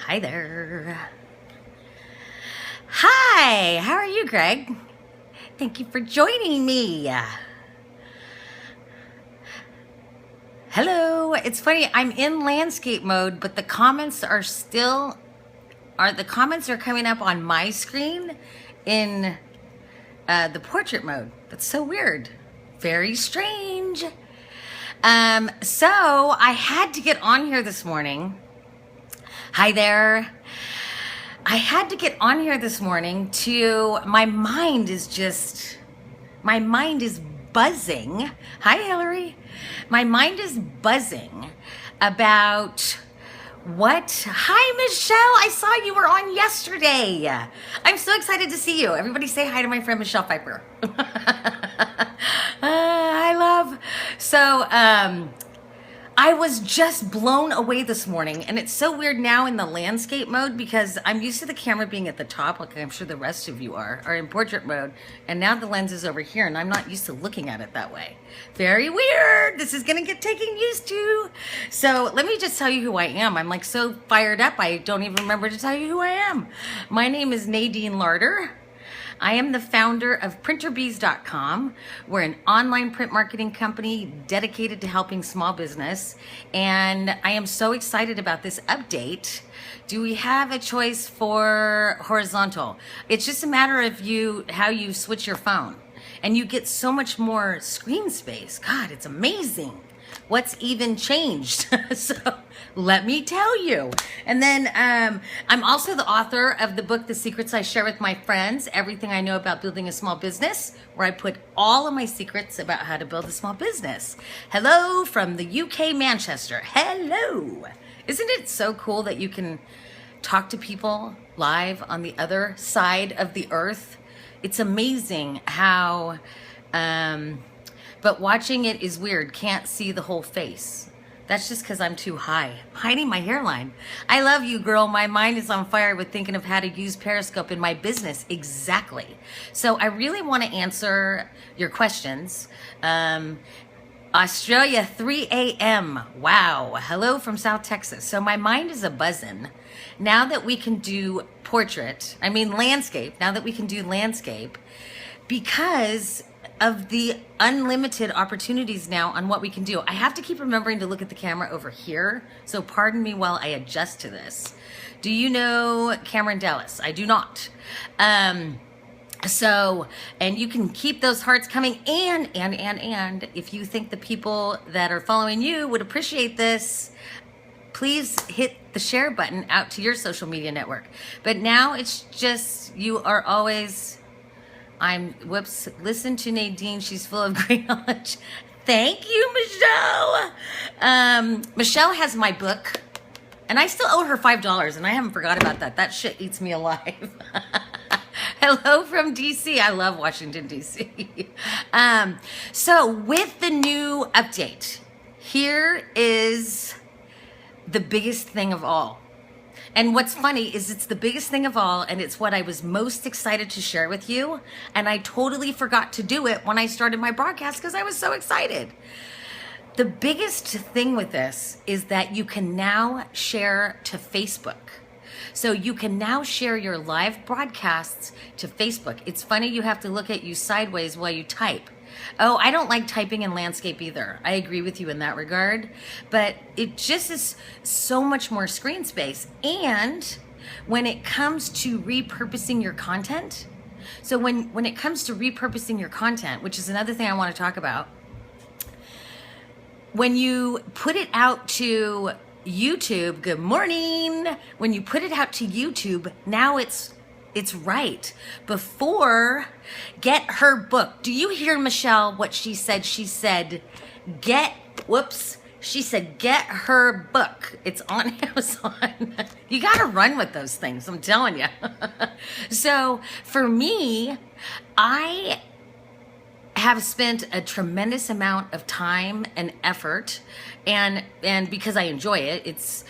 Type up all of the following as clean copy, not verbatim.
Hi there. Hi, how are you, Greg? Thank you for joining me. Hello. It's funny, I'm in landscape mode, but the comments are coming up on my screen in the portrait mode. That's so weird. Very strange. So I had to get on here this morning. Hi there. I had to get on here this morning my mind is buzzing. Hi, Hillary. My mind is buzzing about hi, Michelle. I saw you were on yesterday. I'm so excited to see you. Everybody say hi to my friend, Michelle Pfeiffer. I love. I was just blown away this morning, and it's so weird now in the landscape mode because I'm used to the camera being at the top, like I'm sure the rest of you are in portrait mode, and now the lens is over here, and I'm not used to looking at it that way. Very weird. This is gonna get taken used to. So let me just tell you who I am. I'm like so fired up, I don't even remember to tell you who I am. My name is Nadine Larder. I am the founder of printerbees.com. We're an online print marketing company dedicated to helping small business. And I am so excited about this update. Do we have a choice for horizontal? It's just a matter of how you switch your phone. And you get so much more screen space. God, it's amazing. What's even changed? So let me tell you. And then I'm also the author of the book, The Secrets I Share with My Friends, Everything I Know About Building a Small Business, where I put all of my secrets about how to build a small business. Hello from the UK, Manchester. Hello. Isn't it so cool that you can talk to people live on the other side of the earth? It's amazing how... but watching it is weird. Can't see the whole face. That's just because I'm too high. Hiding my hairline. I love you, girl. My mind is on fire with thinking of how to use Periscope in my business. Exactly. So I really want to answer your questions. Australia, 3 a.m. Wow. Hello from South Texas. So my mind is a-buzzing. Now that we can do landscape. Now that we can do landscape, because of the unlimited opportunities now on what we can do. I have to keep remembering to look at the camera over here, so pardon me while I adjust to this. Do you know Cameron Dallas? I do not. And you can keep those hearts coming, and if you think the people that are following you would appreciate this, please hit the share button out to your social media network. But now it's just, you are always... listen to Nadine. She's full of great knowledge. Thank you, Michelle. Michelle has my book, and I still owe her $5, and I haven't forgot about that. That shit eats me alive. Hello from DC. I love Washington, DC. So with the new update, here is the biggest thing of all. And what's funny is it's the biggest thing of all, and it's what I was most excited to share with you. And I totally forgot to do it when I started my broadcast because I was so excited. The biggest thing with this is that you can now share to Facebook. So you can now share your live broadcasts to Facebook. It's funny you have to look at you sideways while you type. Oh, I don't like typing in landscape either. I agree with you in that regard. But it just is so much more screen space. And when it comes to repurposing your content, so when it comes to repurposing your content, which is another thing I want to talk about, when you put it out to YouTube, good morning. When you put it out to YouTube, now it's right. Before, get her book. Do you hear Michelle, what she said? She said, get her book. It's on Amazon. You got to run with those things, I'm telling you. So for me, I have spent a tremendous amount of time and effort, and because I enjoy it,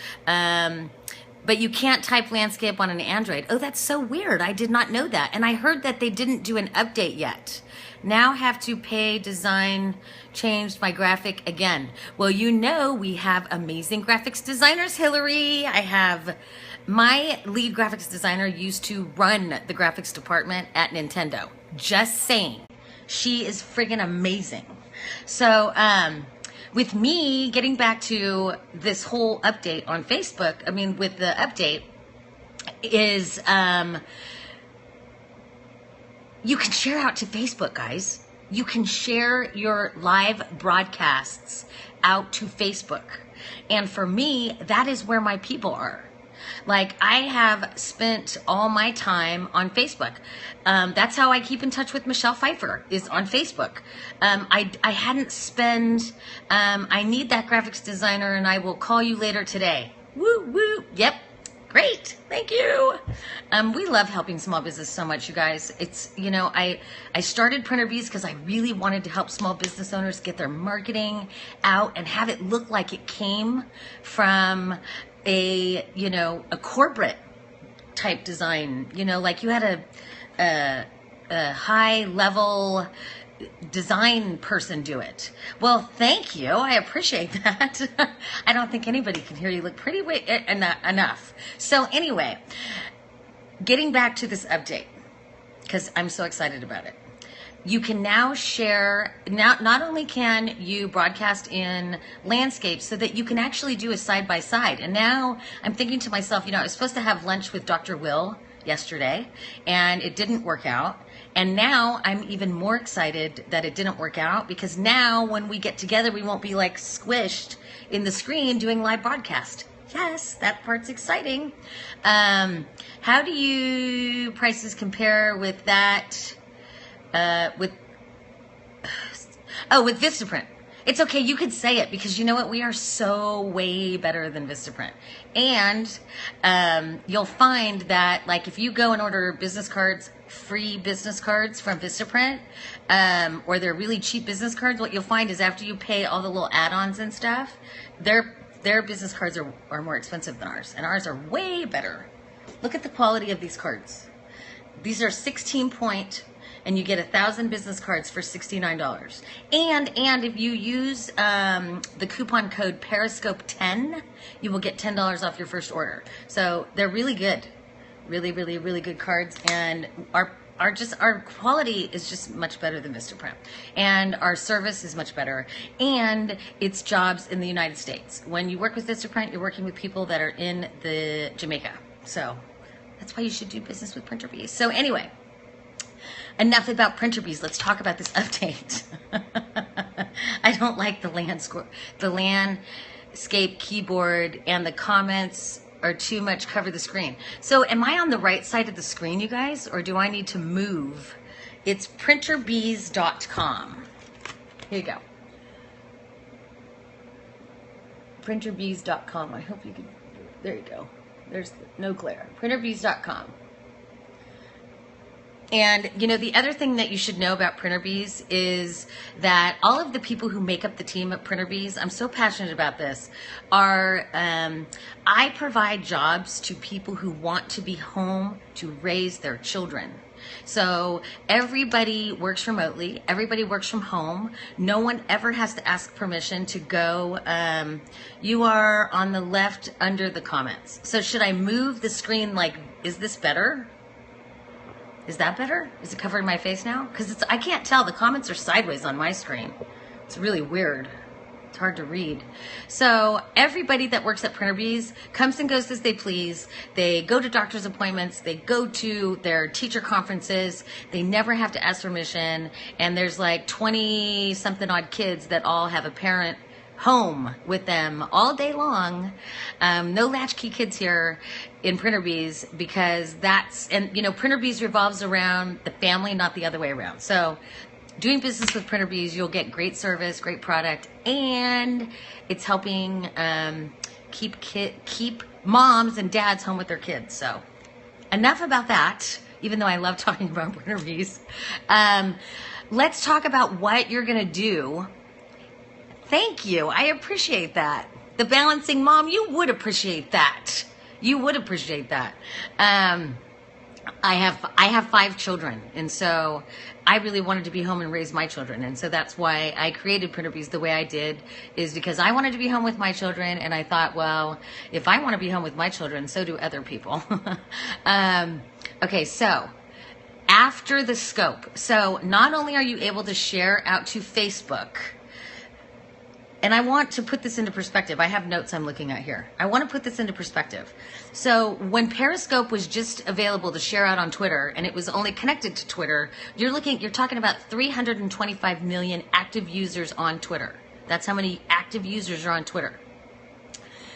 but but you can't type landscape on an Android. Oh, that's so weird. I did not know that. And I heard that they didn't do an update yet. Now have to pay design, changed my graphic again. Well, you know, we have amazing graphics designers, Hillary. I have my lead graphics designer used to run the graphics department at Nintendo. Just saying. She is friggin' amazing. So, with me getting back to this whole update on Facebook, I mean, with the update is, you can share out to Facebook, guys. You can share your live broadcasts out to Facebook. And for me, that is where my people are. Like, I have spent all my time on Facebook. That's how I keep in touch with Michelle Pfeiffer, is on Facebook. I hadn't spent, I need that graphics designer and I will call you later today. Woo, woo. Yep. Great. Thank you. We love helping small business so much, you guys. It's, you know, I started Printer Bees because I really wanted to help small business owners get their marketing out and have it look like it came from a, you know, a corporate type design, you know, like you had a high level design person do it. Well, thank you. I appreciate that. I don't think anybody can hear you look pretty enough. So anyway, getting back to this update, because I'm so excited about it. You can now share, not only can you broadcast in landscape so that you can actually do a side-by-side. And now I'm thinking to myself, you know, I was supposed to have lunch with Dr. Will yesterday and it didn't work out. And now I'm even more excited that it didn't work out, because now when we get together, we won't be like squished in the screen doing live broadcast. Yes, that part's exciting. How do you prices compare with that? With Vistaprint. It's okay, you could say it, because you know what? We are so way better than Vistaprint. And you'll find that, like, if you go and order business cards, free business cards from Vistaprint, or they're really cheap business cards, what you'll find is after you pay all the little add-ons and stuff, their business cards are more expensive than ours, and ours are way better. Look at the quality of these cards. These are 16 point, and you get 1,000 business cards for $69. And if you use the coupon code Periscope 10, you will get $10 off your first order. So they're really good, really, really, really good cards, and our quality is just much better than Vistaprint, and our service is much better, and it's jobs in the United States. When you work with Vistaprint, you're working with people that are in the Jamaica. So that's why you should do business with Printer Bees. So anyway, enough about Printer Bees. Let's talk about this update. I don't like the landscape keyboard, and the comments are too much, cover the screen. So am I on the right side of the screen, you guys, or do I need to move? It's printerbees.com. Here you go. Printerbees.com. I hope you can, there you go. There's no glare. Printerbees.com. And, you know, the other thing that you should know about Printer Bees is that all of the people who make up the team at Printer Bees, I'm so passionate about this, are, I provide jobs to people who want to be home to raise their children. So everybody works remotely. Everybody works from home. No one ever has to ask permission to go. You are on the left under the comments. So should I move the screen? Like, is this better? Is that better? Is it covering my face now? Because I can't tell. The comments are sideways on my screen. It's really weird. It's hard to read. So everybody that works at Printer Bees comes and goes as they please. They go to doctor's appointments. They go to their teacher conferences. They never have to ask permission. And there's like 20 something odd kids that all have a parent home with them all day long. No latchkey kids here in Printer Bees, because and you know, Printer Bees revolves around the family, not the other way around. So doing business with Printer Bees, you'll get great service, great product, and it's helping keep moms and dads home with their kids. So enough about that, even though I love talking about Printer Bees. Let's talk about what you're gonna do. Thank you. I appreciate that. The balancing mom, you would appreciate that. You would appreciate that. I have 5 children, and so I really wanted to be home and raise my children, and so that's why I created Printerbees the way I did, is because I wanted to be home with my children, and I thought, well, if I want to be home with my children, so do other people. Okay, so after the scope, so not only are you able to share out to Facebook, and I want to put this into perspective. I have notes I'm looking at here. I want to put this into perspective. So when Periscope was just available to share out on Twitter, and it was only connected to Twitter, you're talking about 325 million active users on Twitter. That's how many active users are on Twitter,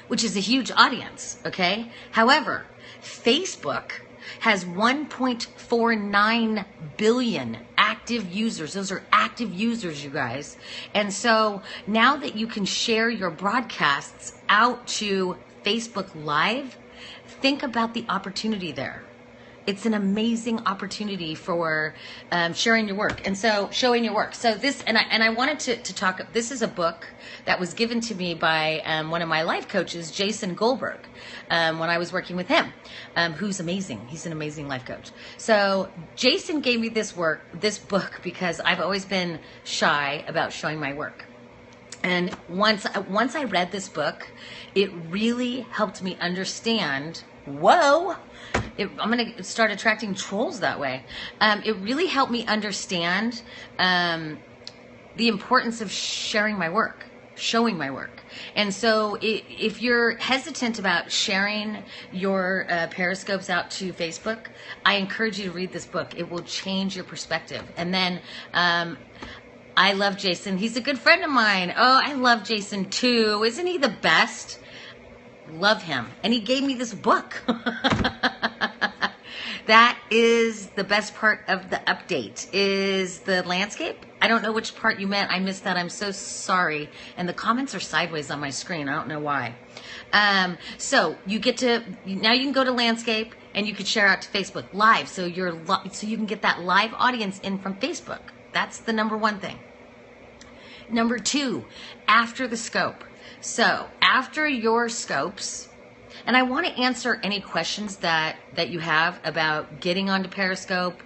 which is a huge audience, okay? However, Facebook has 1.49 billion active users. Those are active users, you guys. And so now that you can share your broadcasts out to Facebook Live, think about the opportunity there. It's an amazing opportunity for sharing your work, and so showing your work. So this, and I wanted to talk. This is a book that was given to me by one of my life coaches, Jason Goldberg, when I was working with him, who's amazing. He's an amazing life coach. So Jason gave me this book, because I've always been shy about showing my work. And once I read this book, it really helped me understand. Whoa. I'm going to start attracting trolls that way. It really helped me understand the importance of sharing my work, showing my work. And so if you're hesitant about sharing your Periscopes out to Facebook, I encourage you to read this book. It will change your perspective. And then I love Jason. He's a good friend of mine. Oh, I love Jason too. Isn't he the best? Love him. And he gave me this book. That is the best part of the update, is the landscape. I don't know which part you meant. I missed that. I'm so sorry. And the comments are sideways on my screen. I don't know why. So you get to, now you can go to landscape and you can share out to Facebook Live. So so you can get that live audience in from Facebook. That's the number one thing. Number 2, after the scope. So after your scopes, and I want to answer any questions that you have about getting onto Periscope,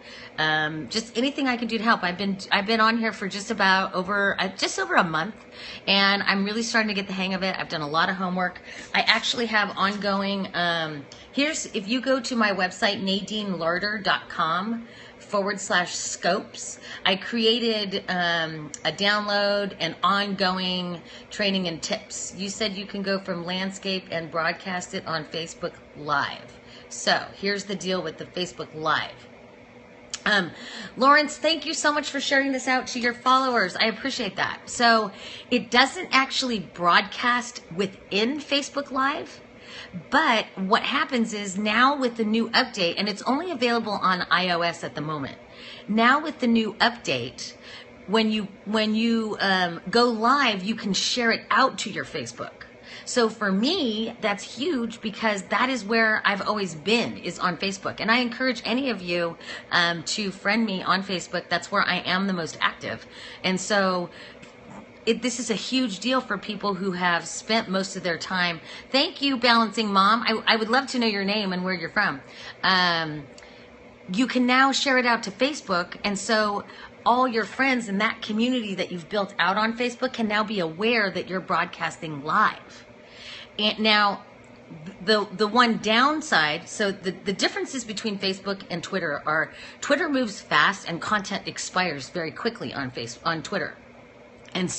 just anything I can do to help. I've been on here for just over a month, and I'm really starting to get the hang of it. I've done a lot of homework. I actually have ongoing. If you go to my website, nadinelarder.com/scopes, I created a download and ongoing training and tips. You said you can go from landscape and broadcast it on Facebook Live. So here's the deal with the Facebook Live. Lawrence, thank you so much for sharing this out to your followers. I appreciate that. So it doesn't actually broadcast within Facebook Live. But what happens is, now with the new update, and it's only available on iOS at the moment. Now with the new update, when you go live, you can share it out to your Facebook. So for me, that's huge, because that is where I've always been, is on Facebook. And I encourage any of you to friend me on Facebook. That's where I am the most active. And so this is a huge deal for people who have spent most of their time. Thank you, Balancing Mom. I would love to know your name and where you're from. You can now share it out to Facebook, and so all your friends in that community that you've built out on Facebook can now be aware that you're broadcasting live. And now, the one downside, so the differences between Facebook and Twitter are, Twitter moves fast and content expires very quickly on Twitter. And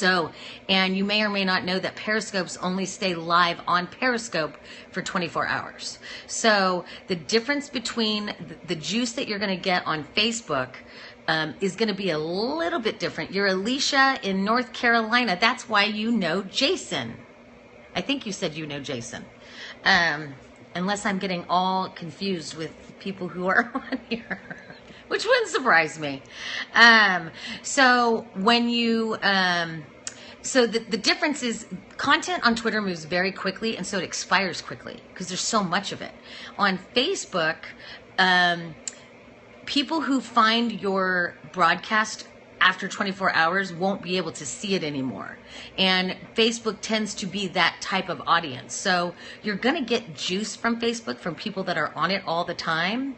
you may or may not know that Periscopes only stay live on Periscope for 24 hours. So the difference between the juice that you're going to get on Facebook is going to be a little bit different. You're Alicia in North Carolina. That's why you know Jason. I think you said you know Jason. Unless I'm getting all confused with people who are on here. Which wouldn't surprise me. So the difference is, content on Twitter moves very quickly, and so it expires quickly because there's so much of it. On Facebook, people who find your broadcast after 24 hours won't be able to see it anymore. And Facebook tends to be that type of audience. So you're going to get juice from Facebook from people that are on it all the time.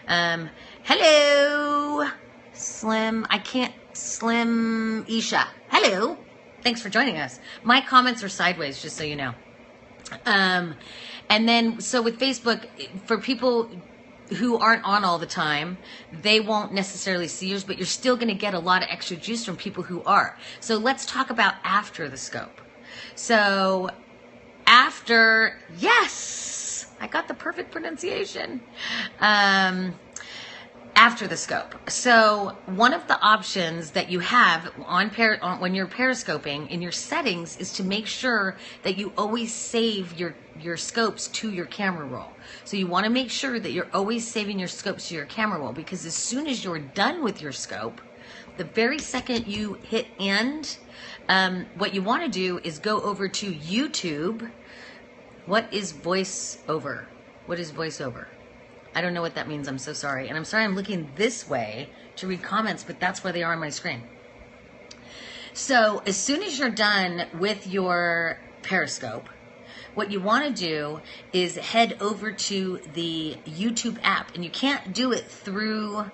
Hello, Slim Isha. Hello. Thanks for joining us. My comments are sideways, just so you know. And then, so with Facebook, for people who aren't on all the time, they won't necessarily see yours, but you're still going to get a lot of extra juice from people who are. So let's talk about after the scope. So after, yes, I got the perfect pronunciation. After the scope. So one of the options that you have on when you're periscoping in your settings is to make sure that you always save your scopes to your camera roll. So you want to make sure that you're always saving your scopes to your camera roll, because as soon as you're done with your scope, the very second you hit end, what you want to do is go over to YouTube. What is voiceover? What is voiceover? I don't know what that means. I'm so sorry. And I'm sorry I'm looking this way to read comments, but that's where they are on my screen. So as soon as you're done with your Periscope, what you want to do is head over to the YouTube app. And you can't do it through,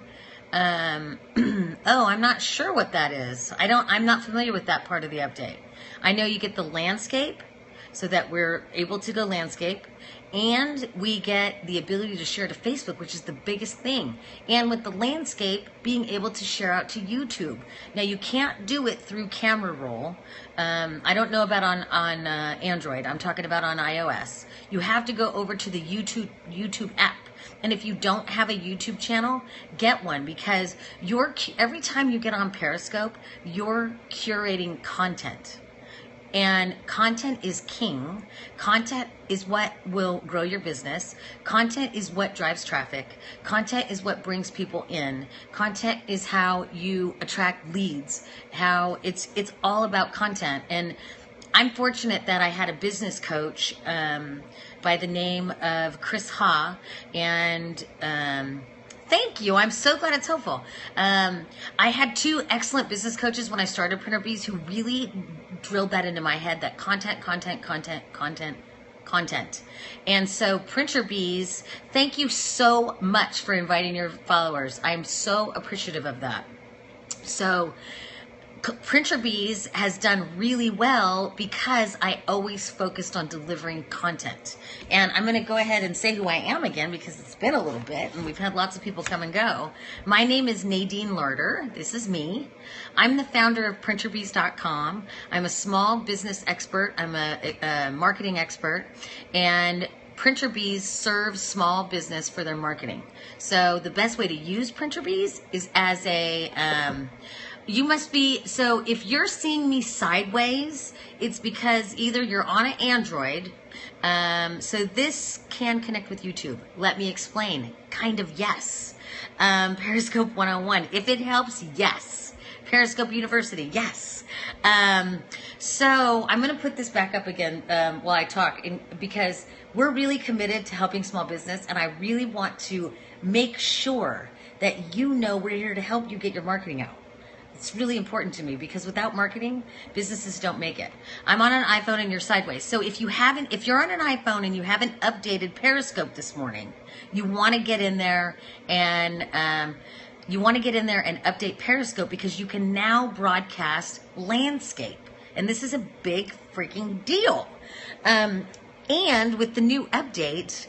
oh, I'm not sure what that is. I'm not familiar with that part of the update. I know you get the landscape, so that we're able to go landscape, and we get the ability to share to Facebook, which is the biggest thing. And with the landscape, being able to share out to YouTube. Now you can't do it through camera roll. I don't know about on Android. I'm talking about on iOS. You have to go over to the YouTube app. And if you don't have a YouTube channel, get one, because every time you get on Periscope, you're curating content. And content is king. Content is what will grow your business. Content is what drives traffic. Content is what brings people in. Content is how you attract leads. How it's all about content. And I'm fortunate that I had a business coach by the name of Chris Ha, and thank you. I'm so glad it's helpful. I had two excellent business coaches when I started Printer Bees who really drilled that into my head, that content. And so Printer Bees, thank you so much for inviting your followers. I'm so appreciative of that. So Printer Bees has done really well because I always focused on delivering content. And I'm going to go ahead and say who I am again, because it's been a little bit and we've had lots of people come and go. My name is Nadine Larder. This is me. I'm the founder of printerbees.com. I'm a small business expert. I'm a marketing expert. And Printer Bees serves small business for their marketing. So the best way to use Printer Bees is as a... so if you're seeing me sideways, it's because either you're on an Android, so this can connect with YouTube. Let me explain. Kind of, yes. Periscope 101. If it helps, yes. Periscope University, yes. So I'm going to put this back up again while I talk, because we're really committed to helping small business, and I really want to make sure that you know we're here to help you get your marketing out. It's really important to me, because without marketing, businesses don't make it. I'm on an iPhone and you're sideways. So if you're on an iPhone and you haven't updated Periscope this morning, you want to get in there and update Periscope, because you can now broadcast landscape. And this is a big freaking deal. And with the new update,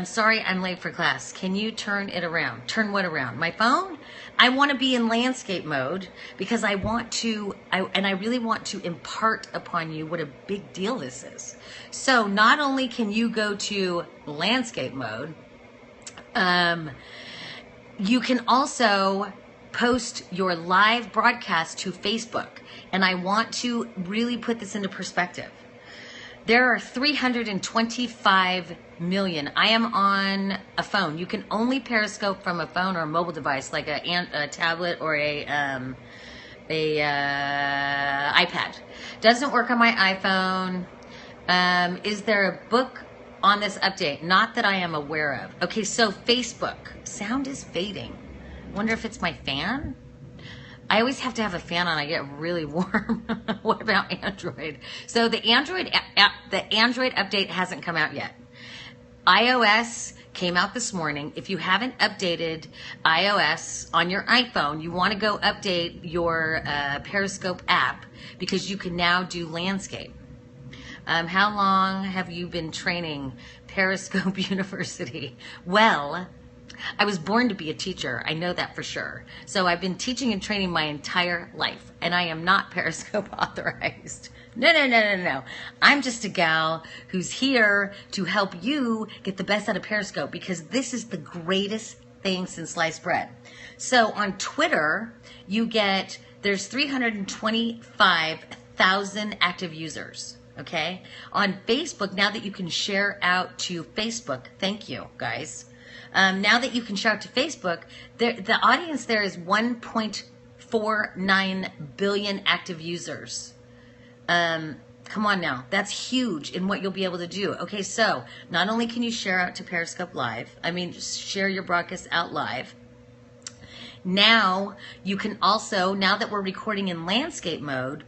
sorry, I'm late for class. Can you turn it around? Turn what around? My phone? I want to be in landscape mode, because I really want to impart upon you what a big deal this is. So not only can you go to landscape mode, you can also post your live broadcast to Facebook. And I want to really put this into perspective. There are 325 million. I am on a phone. You can only Periscope from a phone or a mobile device, like a tablet or a iPad. Doesn't work on my iPhone. Is there a book on this update? Not that I am aware of. Okay, so Facebook. Sound is fading. Wonder if it's my fan? I always have to have a fan on. I get really warm. What about Android? So the Android update hasn't come out yet. iOS came out this morning. If you haven't updated iOS on your iPhone, you want to go update your Periscope app because you can now do landscape. How long have you been training Periscope University? Well, I was born to be a teacher. I know that for sure. So I've been teaching and training my entire life, and I am not Periscope authorized. No. I'm just a gal who's here to help you get the best out of Periscope because this is the greatest thing since sliced bread. So on Twitter, there's 325,000 active users. Okay. On Facebook, now that you can share out to Facebook, thank you guys. Now that you can share out to Facebook, the audience there is 1.49 billion active users. Come on now, that's huge in what you'll be able to do. Okay, so not only can you share out to Periscope Live, just share your broadcast out live. Now you can also, now that we're recording in landscape mode,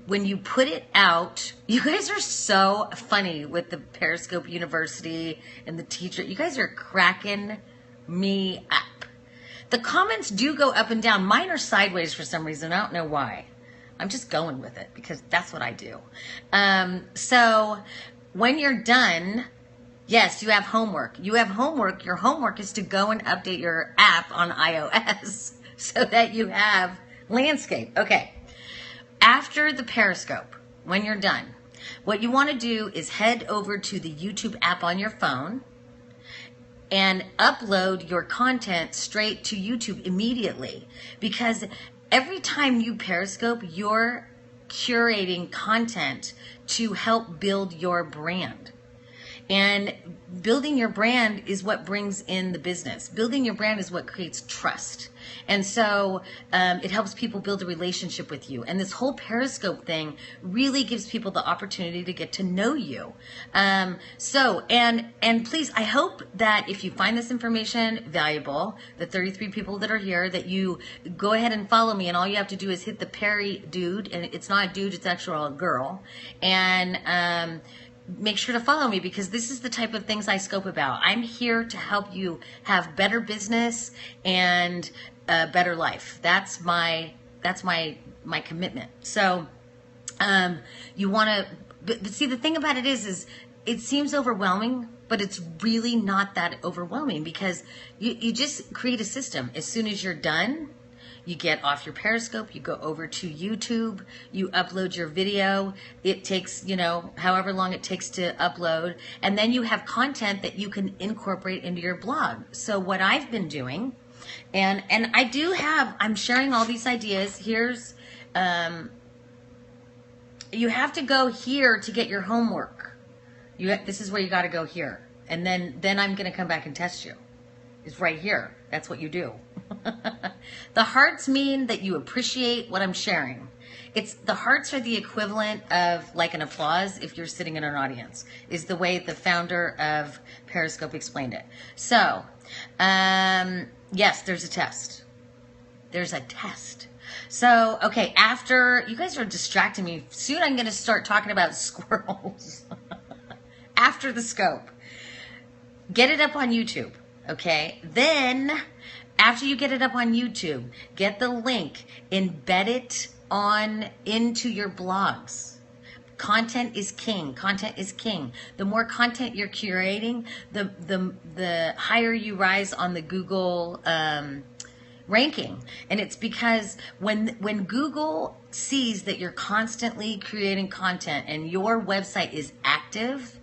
when you put it out, you guys are so funny with the Periscope University and the teacher. You guys are cracking me up. The comments do go up and down. Mine are sideways for some reason. I don't know why. I'm just going with it because that's what I do. So when you're done, yes, you have homework. You have homework. Your homework is to go and update your app on iOS so that you have landscape. Okay. After the Periscope, when you're done, what you want to do is head over to the YouTube app on your phone and upload your content straight to YouTube immediately, because every time you Periscope, you're curating content to help build your brand. And building your brand is what brings in the business. Building your brand is what creates trust. And so it helps people build a relationship with you. And this whole Periscope thing really gives people the opportunity to get to know you. And please, I hope that if you find this information valuable, the 33 people that are here, that you go ahead and follow me. And all you have to do is hit the Perry dude. And it's not a dude, it's actually a girl. And make sure to follow me because this is the type of things I scope about. I'm here to help you have better business and a better life. That's my commitment. So you want to, but see, the thing about it is it seems overwhelming, but it's really not that overwhelming because you just create a system. As soon as you're done, you get off your Periscope, you go over to YouTube, you upload your video. It takes, however long it takes to upload. And then you have content that you can incorporate into your blog. So what I've been doing, and I'm sharing all these ideas. Here's, you have to go here to get your homework. This is where you got to go here. And then I'm going to come back and test you. It's right here. That's what you do. The hearts mean that you appreciate what I'm sharing. The hearts are the equivalent of like an applause if you're sitting in an audience, is the way the founder of Periscope explained it. So, yes, there's a test. There's a test. So, okay, after, you guys are distracting me. Soon I'm going to start talking about squirrels. After the scope. Get it up on YouTube, okay? Then, after you get it up on YouTube, get the link, embed it into your blogs. Content is king. Content is king. The more content you're curating, the higher you rise on the Google ranking. And it's because when Google sees that you're constantly creating content and your website is active,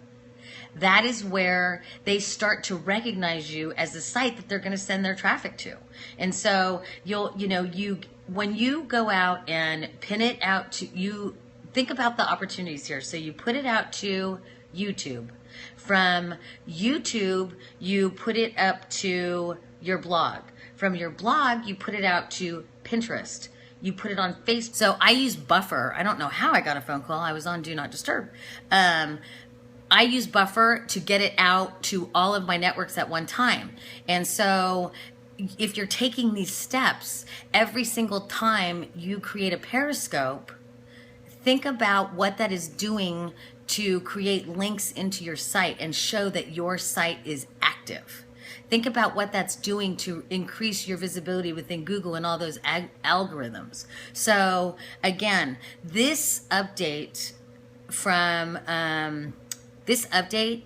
that is where they start to recognize you as a site that they're going to send their traffic to. And so when you go out and pin it out to, you think about the opportunities here. So you put it out to YouTube. From YouTube, you put it up to your blog. From your blog, you put it out to Pinterest. You put it on Facebook. So I use Buffer. I don't know how I got a phone call. I was on Do Not Disturb. I use Buffer to get it out to all of my networks at one time. And so if you're taking these steps every single time you create a Periscope, think about what that is doing to create links into your site and show that your site is active. Think about what that's doing to increase your visibility within Google and all those algorithms. So again, this update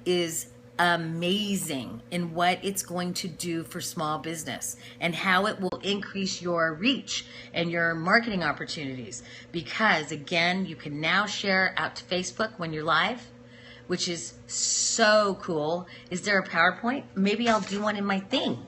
is amazing in what it's going to do for small business and how it will increase your reach and your marketing opportunities. Because again, you can now share out to Facebook when you're live, which is so cool. Is there a PowerPoint? Maybe I'll do one in my thing.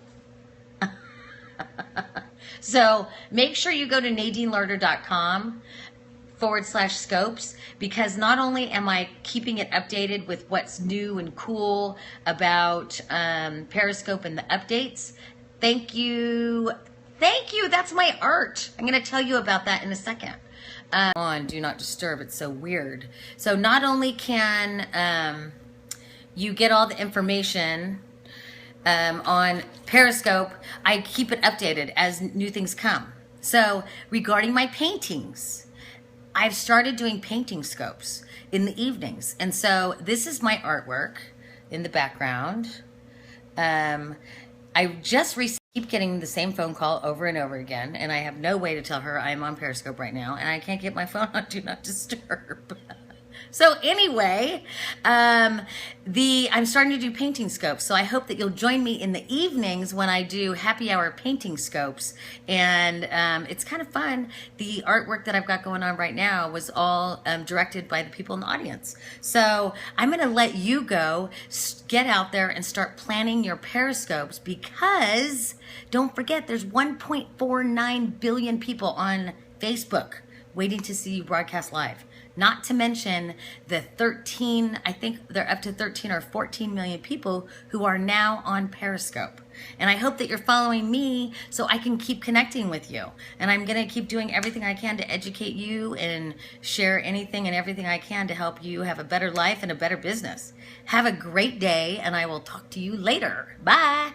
So make sure you go to nadinelarder.com/scopes, because not only am I keeping it updated with what's new and cool about Periscope and the updates. Thank you. That's my art. I'm going to tell you about that in a second. On Do Not Disturb. It's so weird. So not only can you get all the information on Periscope, I keep it updated as new things come. So regarding my paintings, I've started doing painting scopes in the evenings. And so this is my artwork in the background. I just recently keep getting the same phone call over and over again, and I have no way to tell her I'm on Periscope right now, and I can't get my phone on Do Not Disturb. So anyway, I'm starting to do painting scopes. So I hope that you'll join me in the evenings when I do happy hour painting scopes. And it's kind of fun. The artwork that I've got going on right now was all directed by the people in the audience. So I'm going to let you go get out there and start planning your Periscopes, because don't forget, there's 1.49 billion people on Facebook waiting to see you broadcast live. Not to mention the 13, I think they're up to 13 or 14 million people who are now on Periscope. And I hope that you're following me so I can keep connecting with you. And I'm going to keep doing everything I can to educate you and share anything and everything I can to help you have a better life and a better business. Have a great day, and I will talk to you later. Bye.